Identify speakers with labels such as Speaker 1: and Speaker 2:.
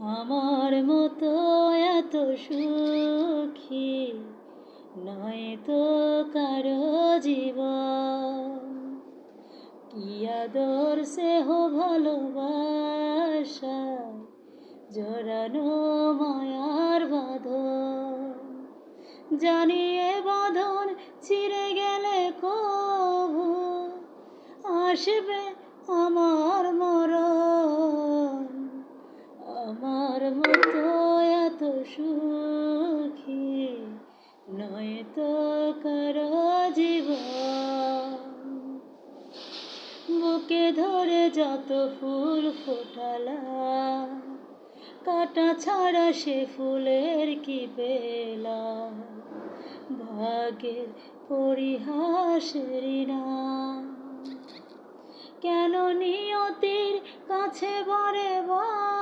Speaker 1: আমার মতো এত সুখী নয় তো কারো জীবন। কি আদর স্নেহ ভালোবাসা জড়ানো মায়ার বাঁধন। জানি এ বাঁধন ছিঁড়ে গেলে কবু আসবে আমার মরণ। আমার মতো এত সুখী নয় তো কারো জীবন। বুকে ধরে যত ফুল ফোটালাম, কাঁটা ছাড়া সে ফুলের কি পেলাম। ভাগ্যের পরিহাসেরই নাম। কেন নিয়তির কাছে বারে বার